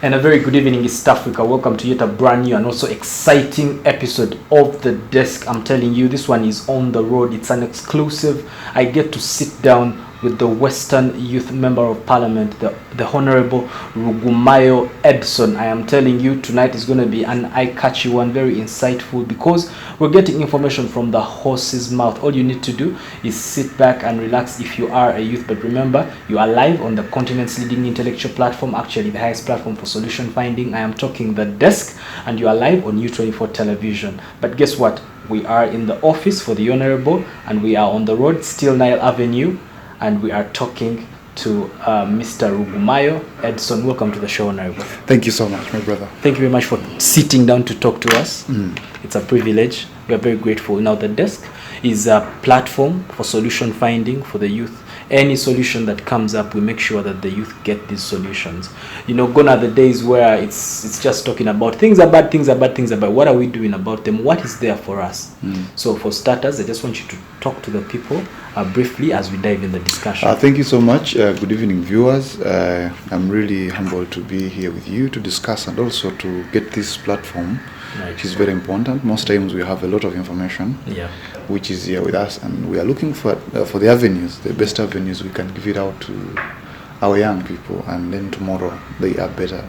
And a very good evening, East Africa. Welcome to yet a brand new and also exciting episode of The Desk. I'm telling you, this one is on the road. It's an exclusive. I get to sit down with the Western Youth Member of Parliament, the Honorable Rugumayo Edson. I am telling you, tonight is going to be an eye-catchy one, very insightful, because we're getting information from the horse's mouth. All you need to do is sit back and relax if you are a youth. But remember, you are live on the continent's leading intellectual platform, actually the highest platform for solution finding. I am talking The Desk, and you are live on U24 television. But guess what? We are in the office for the Honorable, and we are on the road, still Nile Avenue, and we are talking to Mr. Rugumayo Edson. Welcome to the show, Honorable. Thank you so much, my brother. Thank you very much for sitting down to talk to us. It's a privilege. We are very grateful. Now, The Desk is a platform for solution finding for the youth. Any solution that comes up, we make sure that the youth get these solutions. You know, gone are the days where it's just talking about things are bad, things are bad, things are bad. What are we doing about them? What is there for us? So for starters, I just want you to talk to the people briefly as we dive in the discussion. Thank you so much. Good evening, viewers. I'm really humbled to be here with you to discuss and also to get this platform, which is very important. Most times we have a lot of information, which is here with us, and we are looking for the avenues, the best avenues we can give it out to our young people, and then tomorrow they are better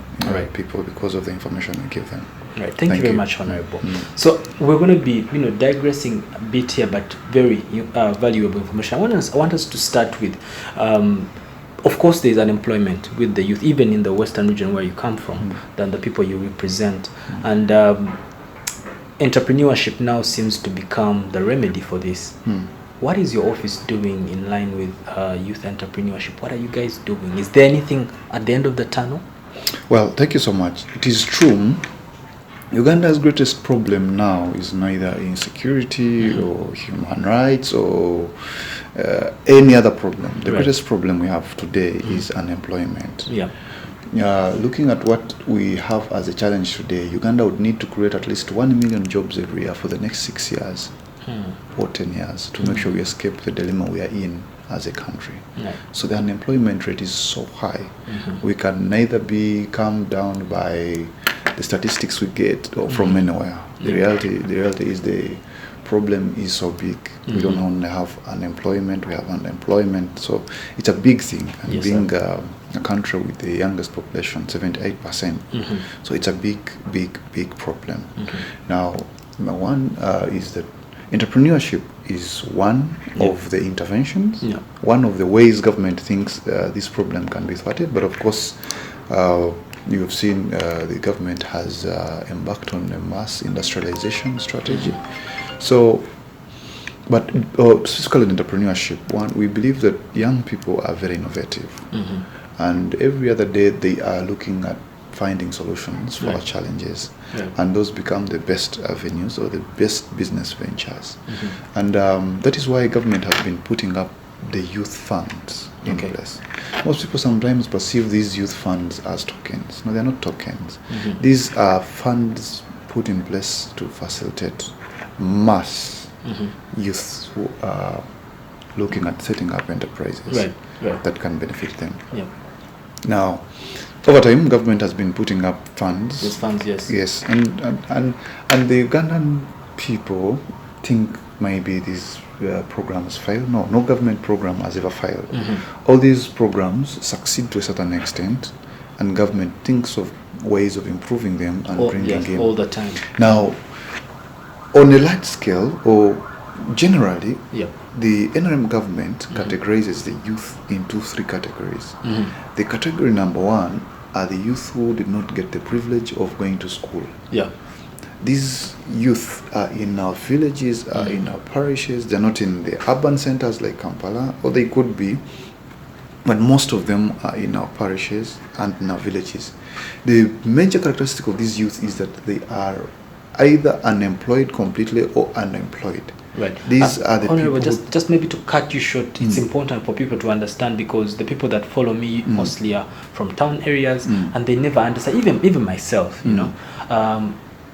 people because of the information we give them. Right. Thank you very much, Honorable. So we're going to be, digressing a bit here, but very valuable information. I want us to start with, of course, there is unemployment with the youth, even in the Western region where you come from, than the people you represent, and entrepreneurship now seems to become the remedy for this. What is your office doing in line with youth entrepreneurship? What are you guys doing? Is there anything at the end of the tunnel? Well, thank you so much. It is true. Uganda's greatest problem now is neither insecurity or human rights or any other problem. The greatest problem we have today is unemployment. Looking at what we have as a challenge today, Uganda would need to create at least 1 million jobs every year for the next 6 years or 10 years to make sure we escape the dilemma we are in as a country. So the unemployment rate is so high. We can neither be calmed down by the statistics we get or from anywhere. The reality is the problem is so big. We don't only have unemployment, we have underemployment. So it's a big thing. And being a country with the youngest population, 78%. So it's a big problem. Now, one is that entrepreneurship is one of the interventions, one of the ways government thinks this problem can be thwarted. But of course, you have seen the government has embarked on a mass industrialization strategy. So, but specifically in entrepreneurship, we believe that young people are very innovative. And every other day they are looking at finding solutions for our challenges. And those become the best avenues or the best business ventures. And that is why government has been putting up the youth funds in place. Most people sometimes perceive these youth funds as tokens. No, they're not tokens. These are funds put in place to facilitate mass youth who are looking at setting up enterprises that can benefit them. Now, over time, government has been putting up funds. These funds, yes, and the Ugandan people think maybe these programs fail. No government program has ever failed. All these programs succeed to a certain extent, and government thinks of ways of improving them and bringing in all the time. Now, on a large scale, or generally, the NRM government categorizes the youth into 3 categories. The category number 1 are the youth who did not get the privilege of going to school. These youth are in our villages, are in our parishes. They're not in the urban centers like Kampala, or they could be, but most of them are in our parishes and in our villages. The major characteristic of these youth is that they are either unemployed completely or unemployed. These are the people. Just maybe to cut you short, it's important for people to understand, because the people that follow me mostly are from town areas, and they never understand. Even myself,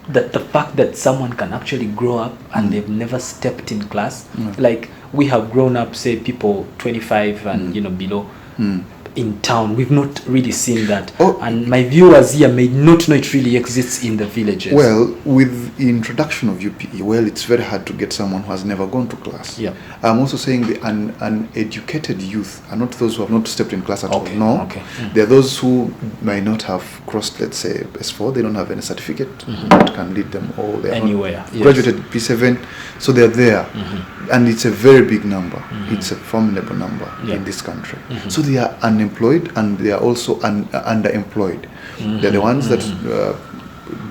that the fact that someone can actually grow up and they've never stepped in class, like we have grown up, say people 25 and below. in town. We've not really seen that. Oh. And my viewers here may not know it really exists in the villages. Well, with the introduction of UPE, well, it's very hard to get someone who has never gone to class. Yeah. I'm also saying the uneducated youth are not those who have not stepped in class at all. No. Okay. They're those who might not have crossed, let's say, S4. They don't have any certificate that can lead them, or they have Anywhere. Yes. graduated P7, so they're there. And it's a very big number. It's a formidable number in this country. So they are unemployed, and they are also underemployed. They're the ones that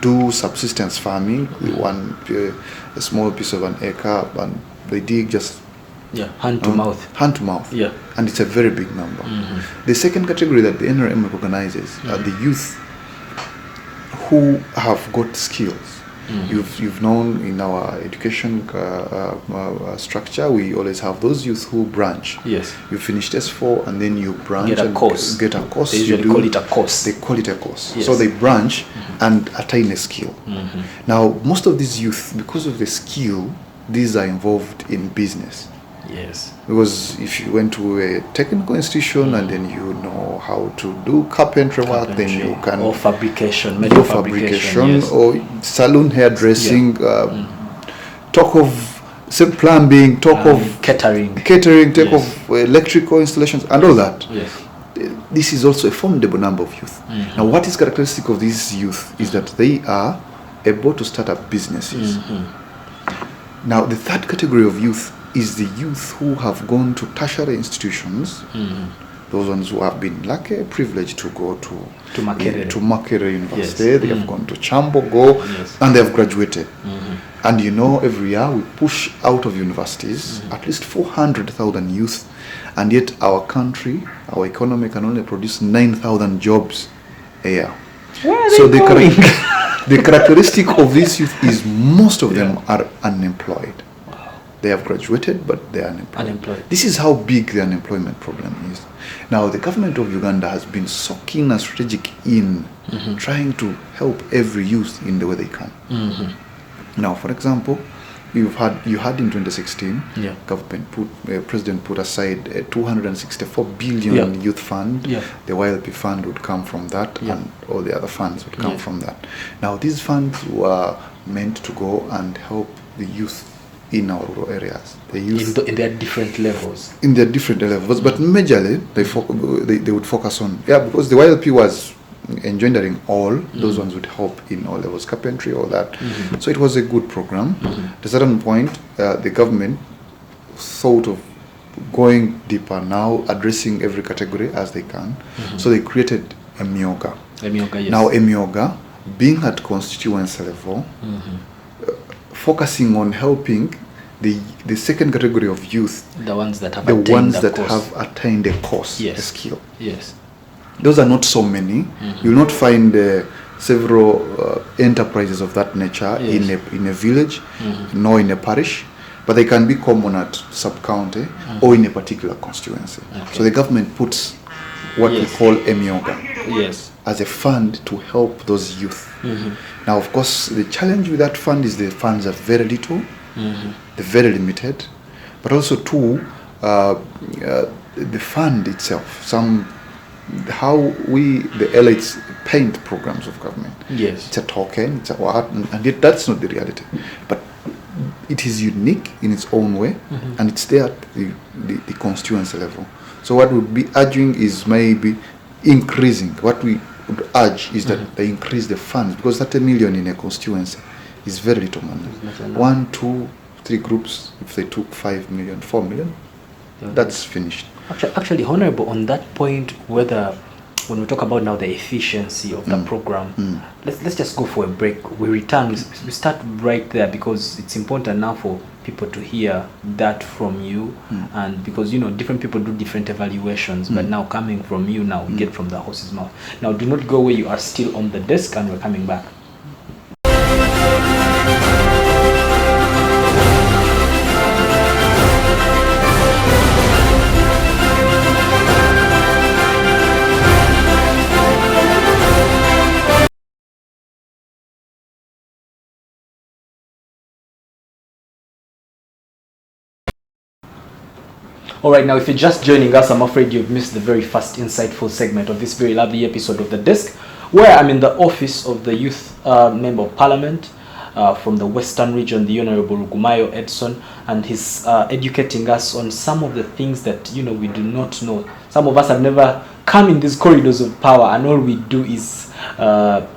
do subsistence farming. They want a small piece of an acre, and they dig just hand to mouth. Hand to mouth. Yeah. And it's a very big number. The second category that the NRM recognizes are the youth who have got skills. You've known in our education structure, we always have those youth who branch. Yes. You finished S4 and then you branch Get a course. Get a course. They usually call it a course. They call it a course. Yes. So they branch and attain a skill. Now, most of these youth, because of the skill, these are involved in business. Yes. Because if you went to a technical institution and then you know how to do carpentry work, then you can... Or fabrication, medical fabrication, yes. Or saloon hairdressing, talk of plumbing, talk of catering, talk of electrical installations and all that. Yes. This is also a formidable number of youth. Now, what is characteristic of these youth is that they are able to start up businesses. Now, the third category of youth is the youth who have gone to tertiary institutions, those ones who have been lucky, privileged to go to Makerere University. Yes. They have gone to Chambogo, and they have graduated. And you know, every year we push out of universities at least 400,000 youth, and yet our country, our economy can only produce 9,000 jobs a year. So the characteristic of this youth is most of them are unemployed. They have graduated, but they are unemployed. This is how big the unemployment problem is. Now, the government of Uganda has been so keen and strategic in trying to help every youth in the way they can. Now, for example, you had in 2016, President put aside a 264 billion youth fund. The YLP fund would come from that, and all the other funds would come from that. Now, these funds were meant to go and help the youth in our rural areas. The youth in their different levels. In their different levels, but majorly they would focus on because the YLP was engendering all those ones would help in all levels, carpentry, all that. So it was a good program. At a certain point, the government thought of going deeper now, addressing every category as they can. So they created Emyoga. Now Emyoga, being at constituency level, focusing on helping the second category of youth, the ones that have attained a course, a skill. Yes. Those are not so many. You will not find several enterprises of that nature in a village, nor in a parish, but they can be common at sub-county or in a particular constituency. So the government puts what we call Emyoga as a fund to help those youth. Now, of course, the challenge with that fund is the funds are very little, they're very limited, but also too, the fund itself, how we, the elites, paint programs of government. It's a token, it's a what, and yet that's not the reality. But it is unique in its own way, and it's there at the constituency level. So what we'll be urging is maybe increasing. What we would urge is that they increase the funds, because 30 million in a constituency is very little money. 1, 2, 3 groups, if they took 5 million, 4 million, that's finished. Actually, Honorable, on that point, when we talk about now the efficiency of the program, let's just go for a break. We return, we start right there, because it's important now for people to hear that from you, and because different people do different evaluations, but now coming from you, now we get from the horse's mouth. Now do not go where you are, still on the desk, and we're coming back. All right, now if you're just joining us, I'm afraid you've missed the very first insightful segment of this very lovely episode of The Desk, where I'm in the office of the Youth Member of Parliament from the Western Region, the Honorable Rugumayo Edson, and he's educating us on some of the things that, we do not know. Some of us have never come in these corridors of power, and all we do is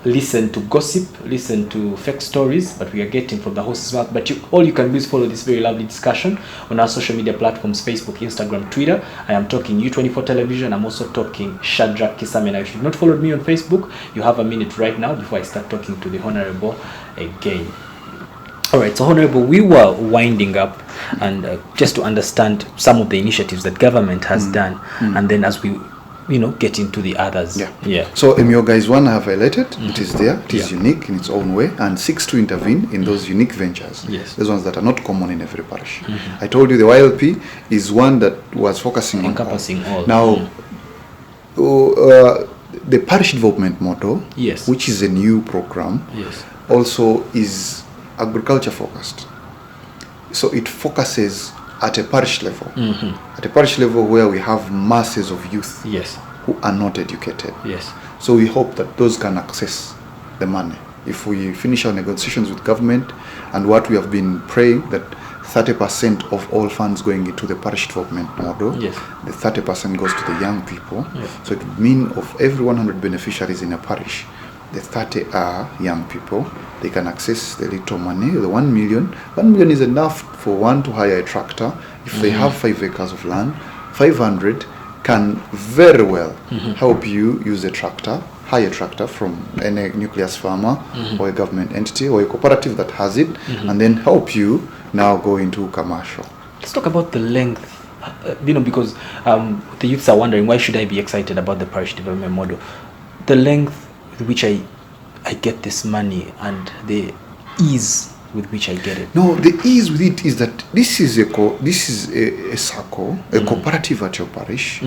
listen to gossip, listen to fake stories, but we are getting from the horse's mouth. But all you can do is follow this very lovely discussion on our social media platforms, Facebook, Instagram, Twitter. I am talking U24 Television. I'm also talking Shadrach Kisame. Now, if you've not followed me on Facebook, you have a minute right now before I start talking to the Honorable again. All right, so Honorable, we were winding up, and just to understand some of the initiatives that government has done, and then as we get into the others. Yeah. So Emyoga is one I have highlighted. It is there. It is unique in its own way and seeks to intervene in those unique ventures. Yes. Those ones that are not common in every parish. I told you the YLP is one that was focusing encompassing all. Now, the parish development model, yes, which is a new program, yes, also is agriculture focused. So it focuses at a parish level, at a parish level where we have masses of youth, yes, who are not educated. Yes. So we hope that those can access the money. If we finish our negotiations with government, and what we have been praying, that 30% of all funds going into the parish development model, yes, the 30% goes to the young people. Yes. So it would mean of every 100 beneficiaries in a parish, the 30 are young people. They can access the little money, the 1 million. 1 million is enough for one to hire a tractor. If they have 5 acres of land, 500 can very well help you use a tractor, hire a tractor from any nucleus farmer or a government entity or a cooperative that has it, and then help you now go into commercial. Let's talk about the length, because the youths are wondering, why should I be excited about the parish development model? The length with which I get this money and the ease with which I get it. No, the ease with it is that this is a circle, a cooperative at your parish.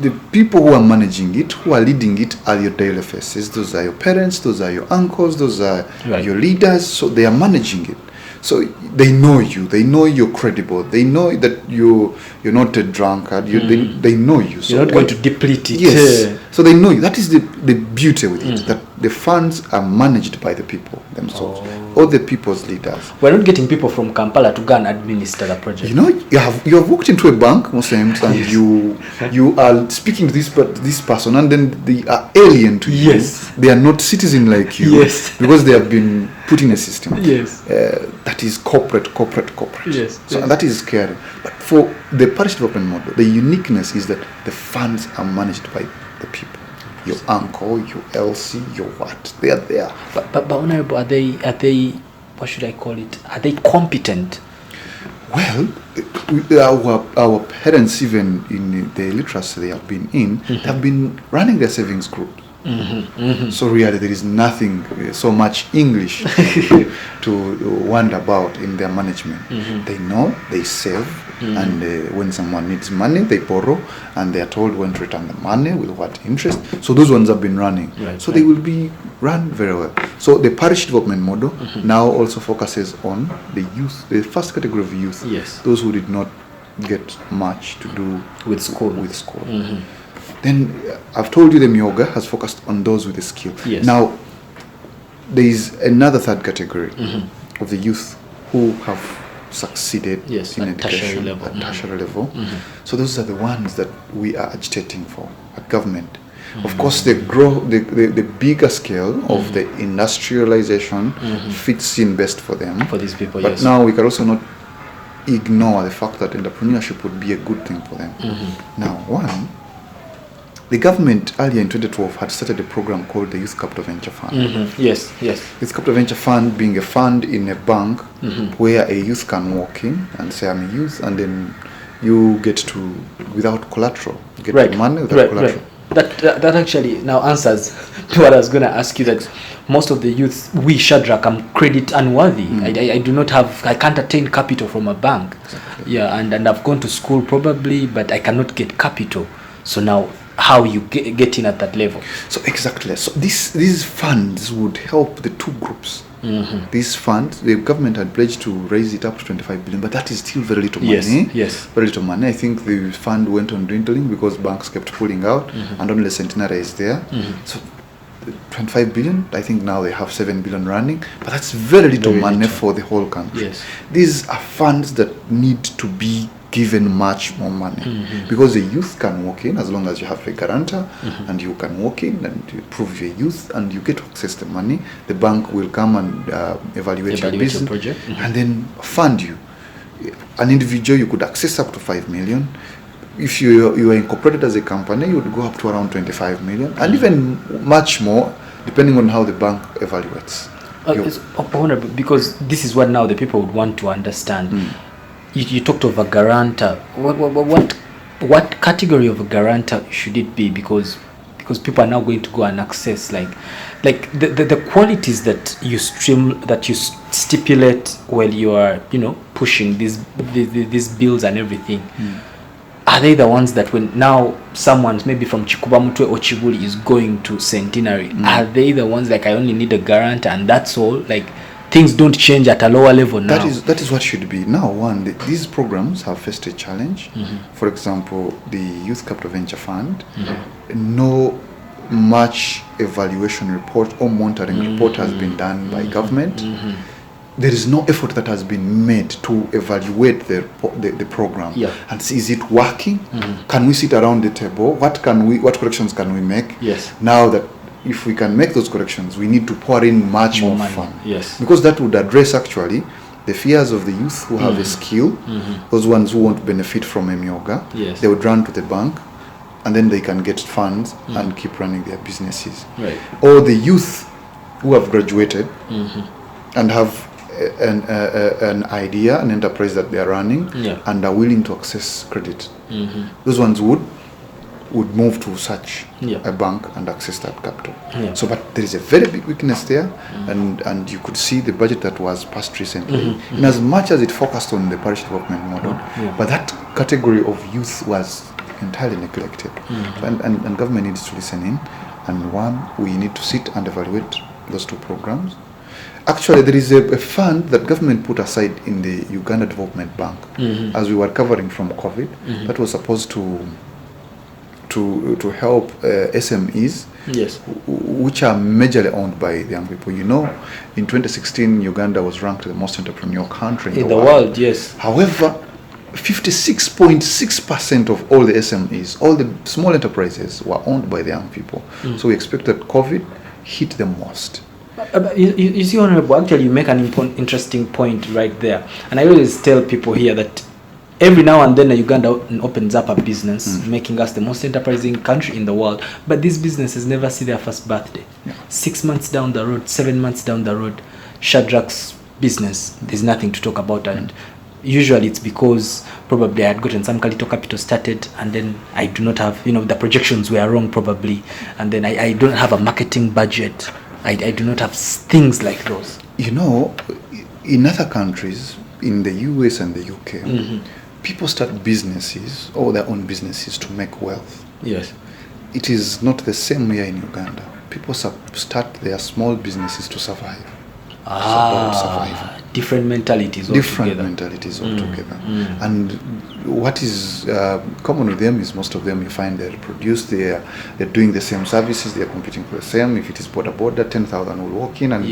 The people who are managing it, who are leading it, are your daily faces. Those are your parents, those are your uncles, those are your leaders. So they are managing it. So they know you. They know you're credible. They know that you're not a drunkard. They know you. So you're not going to deplete it. Yes. So they know you. That is the beauty with it. That the funds are managed by the people themselves, or the people's leaders. We're not getting people from Kampala to go and administer the project. You have walked into a bank most times, and you are speaking to this person, and then they are alien to you. Yes. They are not citizen like you. Yes. Because they have been put in a system. Yes. That is corporate. Yes. So and that is scary. But for the parish development model, the uniqueness is that the funds are managed by the people. Your uncle, your LC, your what? They are there. But Honorable, are they? What should I call it? Are they competent? Well, our parents, even in the literacy they have been in, have been running their savings groups. So really there is nothing so much English to wonder about in their management. They know, they save, and when someone needs money, they borrow, and they are told when to return the money, with what interest. So those ones have been running. They will be run very well. So the parish development model now also focuses on the youth, the first category of youth, those who did not get much to do with school. Then I've told you the Myoga has focused on those with the skill. Now, there is another third category of the youth who have succeeded in education at tertiary level. So those are the ones that we are agitating for at government. Of course, the bigger scale of the industrialization fits in best for them. For these people, but now we can also not ignore the fact that entrepreneurship would be a good thing for them. Now, one, the government earlier in 2012 had started a program called the Youth Capital Venture Fund. Yes. Youth Capital Venture Fund being a fund in a bank where a youth can walk in and say, I'm a youth, and then you get to, without collateral, get the money without collateral. That actually now answers to what I was going to ask you, that most of the youth, we Shadrach, I'm credit unworthy. I can't attain capital from a bank. And I've gone to school probably, but I cannot get capital. So now, how you get in at that level? So exactly. So these funds would help the two groups, This fund, the government had pledged to raise it up to 25 billion, but that is still very little money. Yes. Very little money. I think the fund went on dwindling because banks kept pulling out, and only Centenary is there. So 25 billion, I think now they have 7 billion running, but that's very little money for the whole country. Yes. These are funds that need to be given much more money, because the youth can walk in as long as you have a guarantor, and you can walk in and you prove your youth and you get to access the money. The bank will come and evaluate your business your project, and then fund you. An individual, you could access up to 5 million. If you are incorporated as a company, you would go up to around 25 million, and even much more depending on how the bank evaluates. Because this is what now the people would want to understand. You talked of a guarantor. What category of a guarantor should it be? Because people are now going to go and access like the qualities that you stipulate while you are pushing these bills and everything. Are they the ones that when now someone maybe from Chikubamutwe or Chibuli is going to Centenary, are they the ones like I only need a guarantor and that's all? Like things don't change at a lower level now. That is what should be. Now, these programs have faced a challenge. For example, the Youth Capital Venture Fund, no much evaluation report or monitoring report has been done by government. There is no effort that has been made to evaluate the program and see, is it working? Can we sit around the table? What corrections can we make? Yes. Now that if we can make those corrections, we need to pour in much more fund. Yes. Because that would address actually the fears of the youth who have a skill, those ones who won't benefit from Emyoga. Yes. They would run to the bank and then they can get funds and keep running their businesses. Right. Or the youth who have graduated and have an idea, an enterprise that they are running and are willing to access credit. Those ones would move to such a bank and access that capital. So, but there is a very big weakness there, and you could see the budget that was passed recently, in as much as it focused on the parish development model, but that category of youth was entirely neglected. And government needs to listen in, and we need to sit and evaluate those two programs. Actually, there is a fund that government put aside in the Uganda Development Bank as we were recovering from COVID that was supposed to help SMEs, which are majorly owned by the young people. In 2016, Uganda was ranked the most entrepreneurial country in the world. Yes. However, 56.6% of all the SMEs, all the small enterprises, were owned by the young people. So we expect that COVID hit them most. You see, Honorable, actually you make an interesting point right there. And I always tell people here that every now and then Uganda opens up a business, making us the most enterprising country in the world. But these businesses never see their first birthday. 6 months down the road, 7 months down the road, Shadrach's business, there's nothing to talk about. And usually it's because probably I had gotten some little capital started, and then I do not have, the projections were wrong probably. And then I don't have a marketing budget. I do not have things like those. In other countries, in the US and the UK, people start businesses or their own businesses to make wealth. Yes. It is not the same here in Uganda. People start their small businesses to survive. Different mentalities altogether. And what is common with them is most of them, you find they reproduce, they're doing the same services, they're competing for the same. If it is border, 10,000 will walk in. And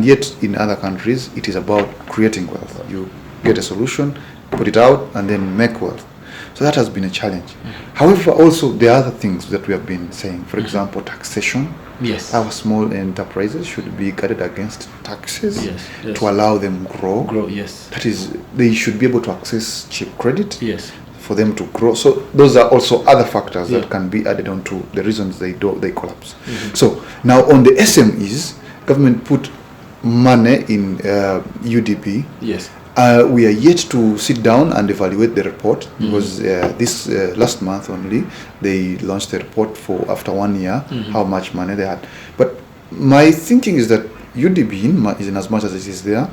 yet in other countries, it is about creating wealth. You get a solution, put it out, and then make wealth. So that has been a challenge. However, also there are other things that we have been saying. For example, taxation. Yes. Our small enterprises should be guarded against taxes to allow them grow. That is, they should be able to access cheap credit for them to grow. So those are also other factors that can be added on to the reasons they collapse. So now on the SMEs, government put money in UDP. Yes. We are yet to sit down and evaluate the report because this last month only they launched the report for after 1 year how much money they had. But my thinking is that UDB, in as much as it is there,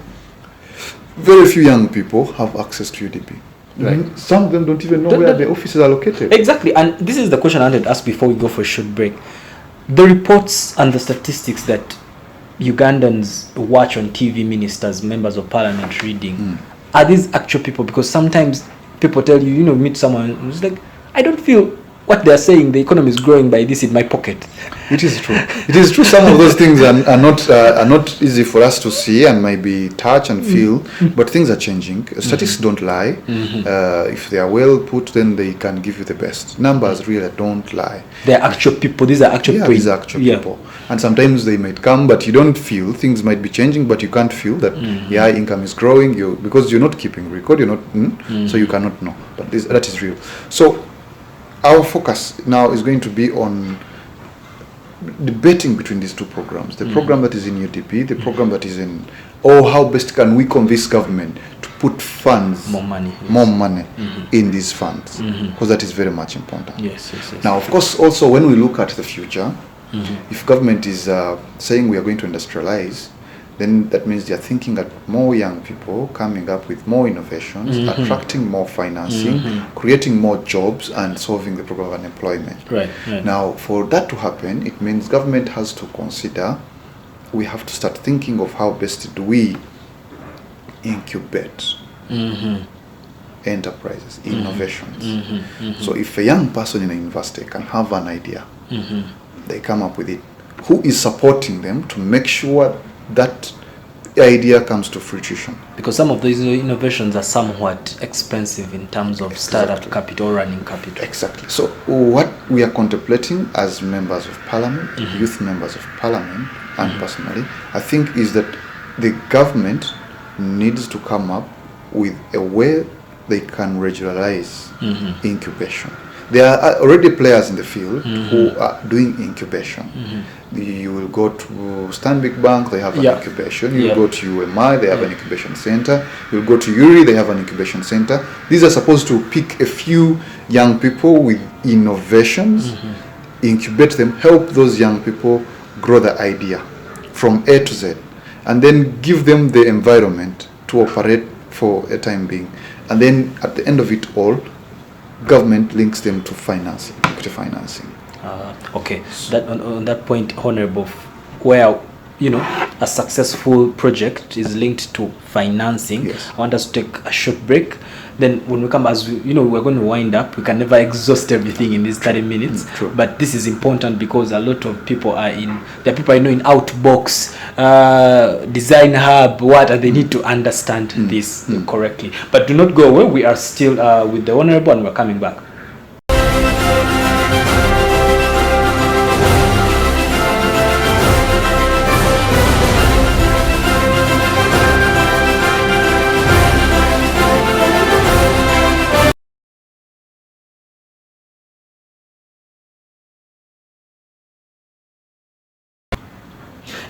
very few young people have access to UDB. Right. Some of them don't even know where the offices are located. Exactly, and this is the question I wanted to ask before we go for a short break. The reports and the statistics that Ugandans watch on TV ministers, members of parliament reading, are these actual people? Because sometimes people tell you, meet someone who's like, I don't feel what they're saying, the economy is growing by this in my pocket. It is true. It is true. Some of those things are not easy for us to see and maybe touch and feel, but things are changing. Statistics don't lie. If they are well put, then they can give you the best. Numbers really don't lie. They're actual people. These are actual people. These are actual people. And sometimes they might come, but you don't feel. Things might be changing, but you can't feel that, income is growing. Because you're not keeping record, so you cannot know. But that is real. So our focus now is going to be on debating between these two programs, the program that is in UDP, the program that is in, how best can we convince government to put funds, more money in these funds, because that is very much important. Yes. Now, of course, also when we look at the future, if government is saying we are going to industrialize, then that means they are thinking that more young people coming up with more innovations, attracting more financing, creating more jobs, and solving the problem of unemployment. Right. Now, for that to happen, it means government has to consider, we have to start thinking of how best do we incubate enterprises, innovations. So if a young person in a university can have an idea, they come up with it, who is supporting them to make sure that idea comes to fruition? Because some of these innovations are somewhat expensive in terms of startup capital, running capital. Exactly. So what we are contemplating as members of parliament, youth members of parliament, and personally, I think is that the government needs to come up with a way they can regionalize incubation. There are already players in the field who are doing incubation. You will go to Stanbic Bank, they have an incubation. You will go to UMI, they have an incubation center. You will go to URI, they have an incubation center. These are supposed to pick a few young people with innovations, incubate them, help those young people grow the idea from A to Z, and then give them the environment to operate for a time being. And then at the end of it all, government links them to financing, equity financing. Okay, that on that point, Honorable, where a successful project is linked to financing. Yes. I want us to take a short break. Then when we come, as we're going to wind up. We can never exhaust everything in these 30 minutes. True. But this is important because a lot of people are there are people I know in Outbox, Design Hub, and they need to understand this correctly. But do not go away. We are still with the Honorable, and we're coming back.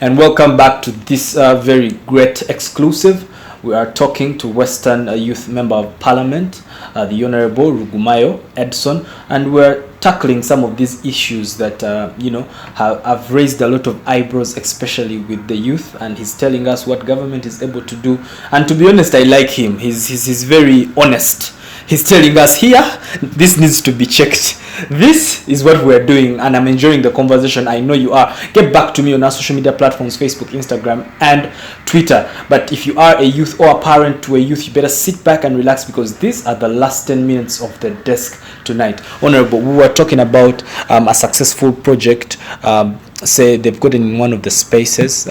And welcome back to this very great exclusive. We are talking to Western Youth Member of Parliament, the Honorable Rugumayo Edson, and we're tackling some of these issues that have raised a lot of eyebrows, especially with the youth. And he's telling us what government is able to do. And to be honest, I like him. He's very honest. He's telling us here, this needs to be checked. This is what we're doing, and I'm enjoying the conversation. I know you are. Get back to me on our social media platforms, Facebook, Instagram, and Twitter. But if you are a youth or a parent to a youth, you better sit back and relax, because these are the last 10 minutes of the desk tonight. Honorable, we were talking about a successful project. Say they've gotten in one of the spaces.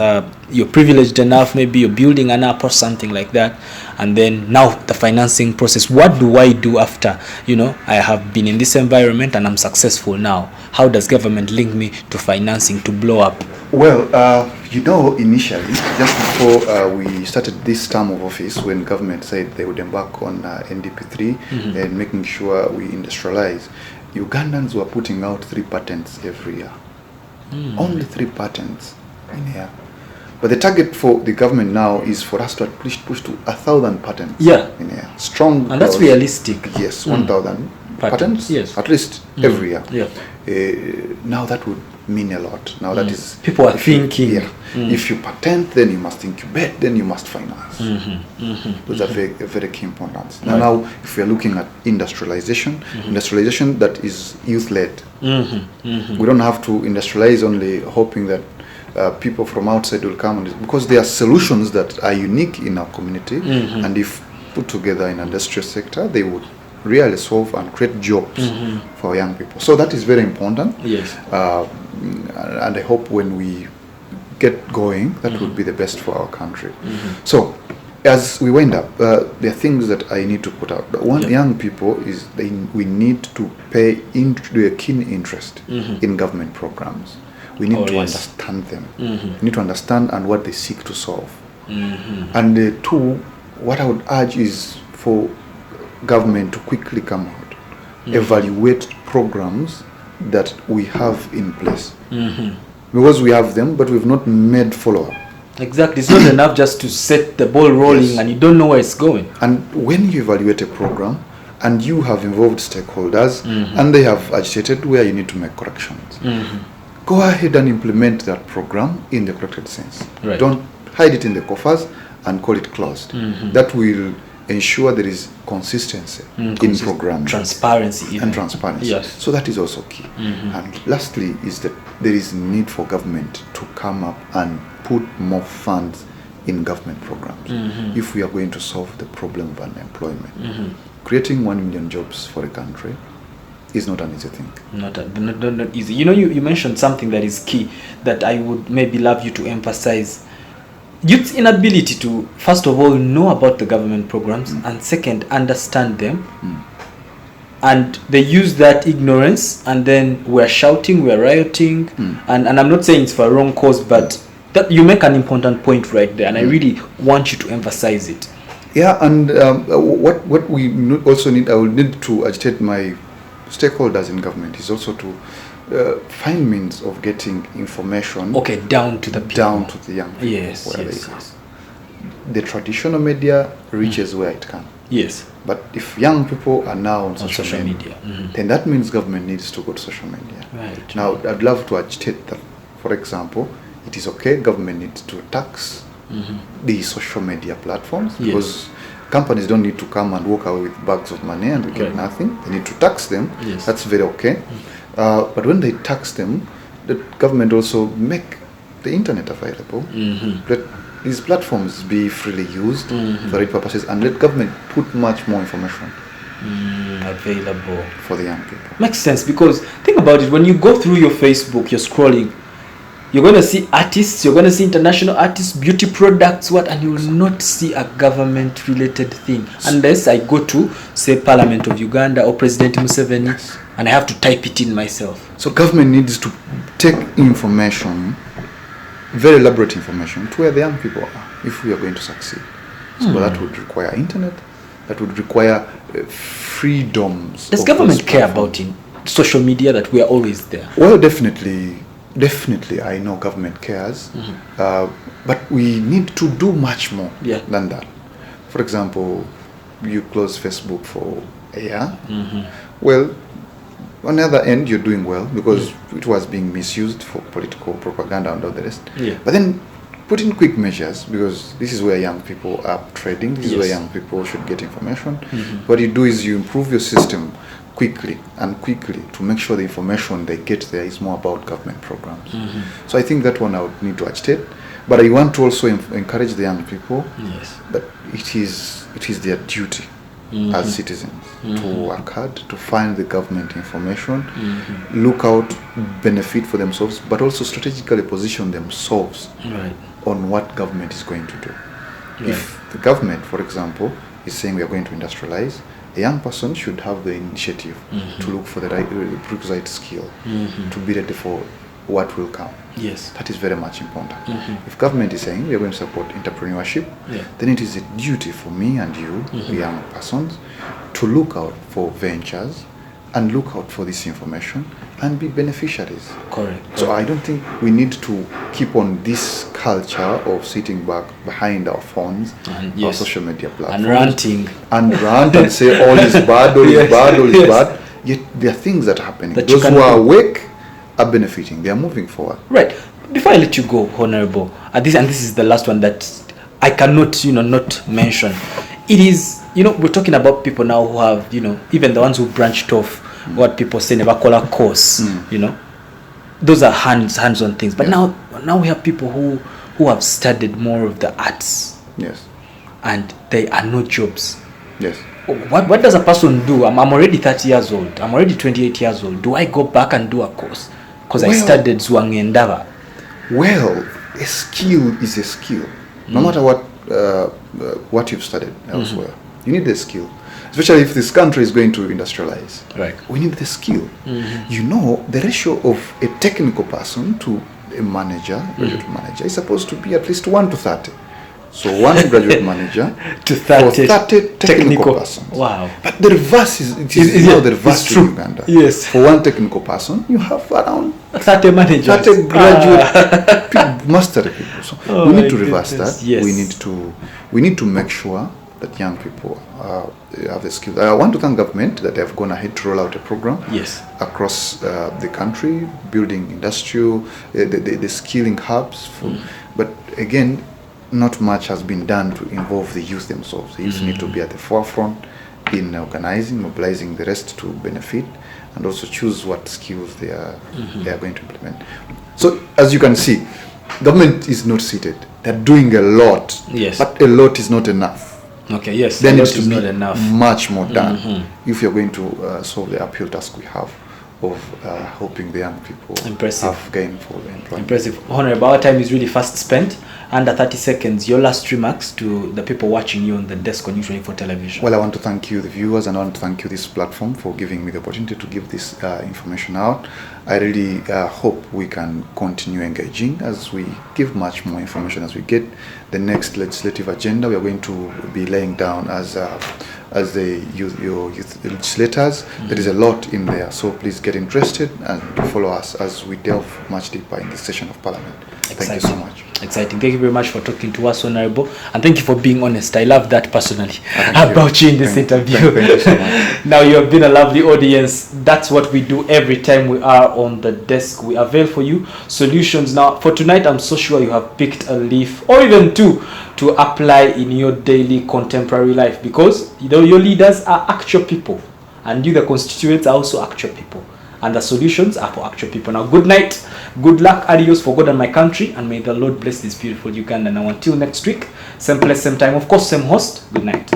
You're privileged enough, maybe you're building an app or something like that, and then now the financing process. What do I do after I have been in this environment and I'm successful now? How does government link me to financing to blow up? Well, initially, just before we started this term of office, when government said they would embark on NDP3 and making sure we industrialize, Ugandans were putting out 3 patents every year. Only 3 patents in here. But the target for the government now is for us to at least push to 1,000 patents in here. Strong. And that's realistic. Yes, 1,000 patents. Yes. At least every year. Yeah. Now that would mean a lot. Now that is... People are thinking. If you patent, then you must incubate, then you must finance. Those are very, very key importance. Now, if we are looking at industrialization, industrialization that is youth-led. We don't have to industrialize only hoping that people from outside will come, because there are solutions that are unique in our community, and if put together in industrial sector, they would really solve and create jobs for young people. So that is very important. Yes. And I hope when we get going, that would be the best for our country. So as we wind up, there are things that I need to put out. One, young people, is we need to pay a keen interest in government programs. We need to understand them. We need to understand and what they seek to solve. And two, what I would urge is for government to quickly come out, evaluate programs that we have in place. Because we have them, but we've not made follow-up. Exactly. It's not enough just to set the ball rolling and you don't know where it's going. And when you evaluate a program and you have involved stakeholders and they have agitated where you need to make corrections, go ahead and implement that program in the corrected sense. Right. Don't hide it in the coffers and call it closed. That will ensure there is consistency in programming. Transparency even. And transparency. Yes. So that is also key. And lastly is that there is need for government to come up and put more funds in government programs if we are going to solve the problem of unemployment. Creating 1 million jobs for a country is not an easy thing. Not easy. You know, you mentioned something that is key that I would maybe love you to emphasize. Youth's inability to, first of all, know about the government programs, and second, understand them. And they use that ignorance, and then we're shouting, we're rioting, and I'm not saying it's for a wrong cause, but that you make an important point right there, and I really want you to emphasize it. Yeah, and what we also need, I will need to agitate my stakeholders in government, is also to find means of getting information down to the people, down to the young people. Yes. The traditional media reaches where it can. Yes. But if young people are now on social media, then that means government needs to go to social media. Right. Now, I'd love to agitate that, for example, it is okay, government needs to tax the social media platforms, because companies don't need to come and walk away with bags of money and get nothing. They need to tax them. Yes. That's very okay. But when they tax them, the government also make the internet available. Let these platforms be freely used for the right purposes, and let government put much more information available for the young people. Makes sense, because think about it, when you go through your Facebook, you're scrolling, you're going to see artists, you're going to see international artists, beauty products, and you will not see a government related thing unless I go to, say, Parliament of Uganda or President Museveni, and I have to type it in myself. So government needs to take information, very elaborate information, to where the young people are, if we are going to succeed. So that would require internet, that would require freedoms. Does government care about social media, that we are always there? Well, definitely I know government cares, but we need to do much more than that. For example, you close Facebook for a year. Well, on the other end, you're doing well, because it was being misused for political propaganda and all the rest. But then put in quick measures, because this is where young people are trading, this is where young people should get information. What you do is you improve your system quickly to make sure the information they get there is more about government programs. So I think that one I would need to agitate. But I want to also encourage the young people that it is their duty as citizens to work hard, to find the government information, look out, benefit for themselves, but also strategically position themselves on what government is going to do. If the government, for example, is saying we are going to industrialize, a young person should have the initiative to look for the requisite skill to be ready for what will come. That is very much important. If government is saying we are going to support entrepreneurship, then it is a duty for me and you, young persons, to look out for ventures and look out for this information and be beneficiaries. Correct. So I don't think we need to keep on this culture of sitting back behind our phones, our social media platforms, and rant and say all is bad, all is bad, all is bad. Yet there are things that are happening. Those who are awake are benefiting. They are moving forward. Right. Before I let you go, Honorable, and this is the last one that I cannot, not mention. It is, we're talking about people now who have, even the ones who branched off what people say never call a course, those are hands-on things. But now we have people who have studied more of the arts. Yes. And they are no jobs. Yes. What does a person do? I'm already 30 years old. I'm already 28 years old. Do I go back and do a course? Because I studied Zwangendava. Well, a skill is a skill. No matter what you've studied elsewhere, you need the skill. Especially if this country is going to industrialize. Right. We need the skill. You know, the ratio of a technical person to a manager, graduate manager, is supposed to be at least 1 to 30. So 1 graduate manager to 30, for 30 technical persons. Wow. But the reverse is now the reverse in Uganda. Yes. For 1 technical person, you have around 30 managers. 30 graduate master people. So we need to reverse that. Yes. We need to make sure that young people have the skills. I want to thank government that they have gone ahead to roll out a program across the country, building industrial, the skilling hubs. But again, not much has been done to involve the youth themselves. The youth need to be at the forefront in organizing, mobilizing the rest to benefit, and also choose what skills they are going to implement. So, as you can see, government is not seated. They're doing a lot, but a lot is not enough. Okay, yes, there needs to be not enough. Much more done if you're going to solve the uphill task we have of helping the young people have gainful employment. Impressive. Honorable, our time is really fast spent. Under 30 seconds, your last remarks to the people watching you on the desk on News 24 television. Well, I want to thank you, the viewers, and I want to thank you, this platform, for giving me the opportunity to give this information out. I really hope we can continue engaging as we give much more information as we get the next legislative agenda. We are going to be laying down as the youth legislators. There is a lot in there, so please get interested and follow us as we delve much deeper in this session of Parliament. Thank you so much. Exciting. Thank you very much for talking to us, Honorable, and thank you for being honest. I love that personally about you in this interview. Thank you so much. Now, you have been a lovely audience. That's what we do every time we are on the desk. We avail for you solutions. Now, for tonight, I'm so sure you have picked a leaf or even two to apply in your daily contemporary life, because your leaders are actual people, and you, the constituents, are also actual people. And the solutions are for actual people. Now, good night, good luck, adios for God and my country, and may the Lord bless this beautiful Uganda. Now, until next week, same place, same time, of course, same host. Good night.